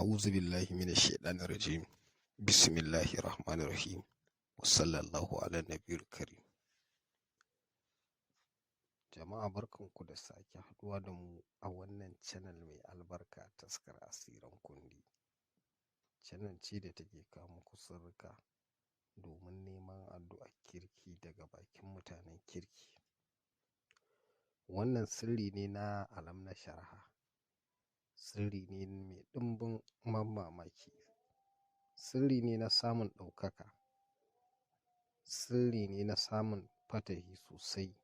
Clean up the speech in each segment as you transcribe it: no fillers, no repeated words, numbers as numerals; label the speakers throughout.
Speaker 1: أعوذ بالله من الشيطان الرجيم. بسم الله الرحمن الرحيم. وصلى الله على النبي الكريم. Jama'a barkanku da sake haduwa da mu a wannan channel mai albarka taskar asirin kundi. Channel ce da take kawo muku sirrika domin neman addu'ar kirki daga bakin mutanen kirki. Wannan sirri ne na alam na sharha. Sirri ne mai ɗimbin mamaki. Sirri ne na samun ɗaukaka. Sirri ne na samun fatahi sosai.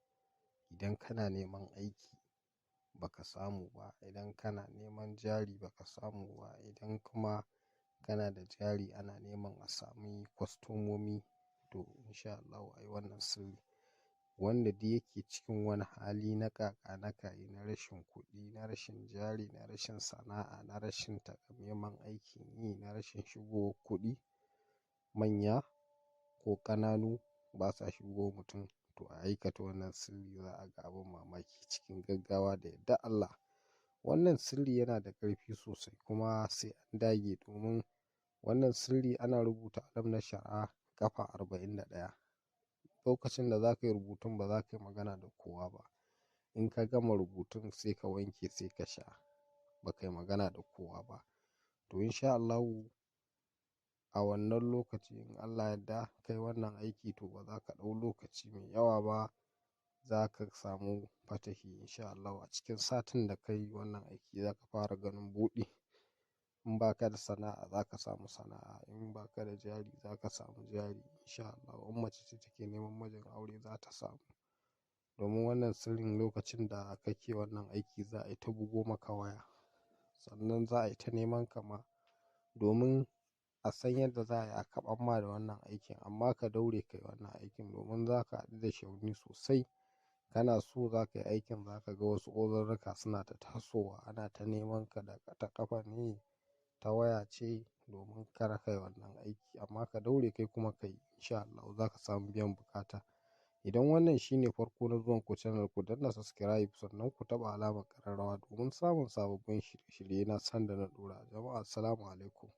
Speaker 1: Idan kana neman aiki baka samu ba, idan kana neman jari baka samu ba, idan kuma kana da jari ana neman a sami kwastomomi, to insha Allah ai wannan sirri. Wanda duk yake cikin wani hali na kaka na kayi, na rashin kuɗi, na rashin jari, na rashin sana'a, na rashin takamaiman aikin yi, na rashin shigo kuɗi, manya ko ƙananu basa shigo mutum, to a aikata wannan sirri za a ga abin mamaki cikin gaggawa da yardar Allah. Wannan sirri yana da ƙarfi sosai kuma sai an dage, domin wannan sirri ana rubuta alam na sharha ƙafa 41. Lokacin da za ka yi rubutun ba za ka yi magana da kowa ba. In ka gama rubutun sai ka wanke sai ka sha, ba ka yi magana da kowa ba. To insha Allahu a wannan lokaci in Allah yadda kai wannan aiki, to ba za ka ɗau lokaci mai yawa ba, za ka samu fatahi insha Allahu. A cikin satin da kai wannan aiki za ka fara ganin buɗi. In ba ka da sana'a za ka samu sana'a, in ba ka da jari za ka samu jari insha Allahu. In mace ce take neman mijin aure za ta samu. Domin wannan sirrin lokacin da kake wannan aiki za a yi ta bugo maka waya, sannan za a yi ta neman ka ma domin a san yadda za a yi a kaɓan ma da wannan aikin. Amma ka daure kai wannan aikin domin za ka haɗu da shauni sosai. Kana so za ka yi aikin, za ka ga wasu uzurruka suna ta tasowa, ana ta neman ka da ta ƙafa ne, ta waya ce, domin kar kai wannan aiki. Amma ka daure kai kuma ka yi insha Allahu za ka samu biyan bukata. Idan wannan shine farko na zuwan ku channel, ku danna subscribe sannan ku taɓa alamar ƙararrawa domin samun sababbin shirye-shirye na sanda na ɗora. Jama'a assalamu alaikum.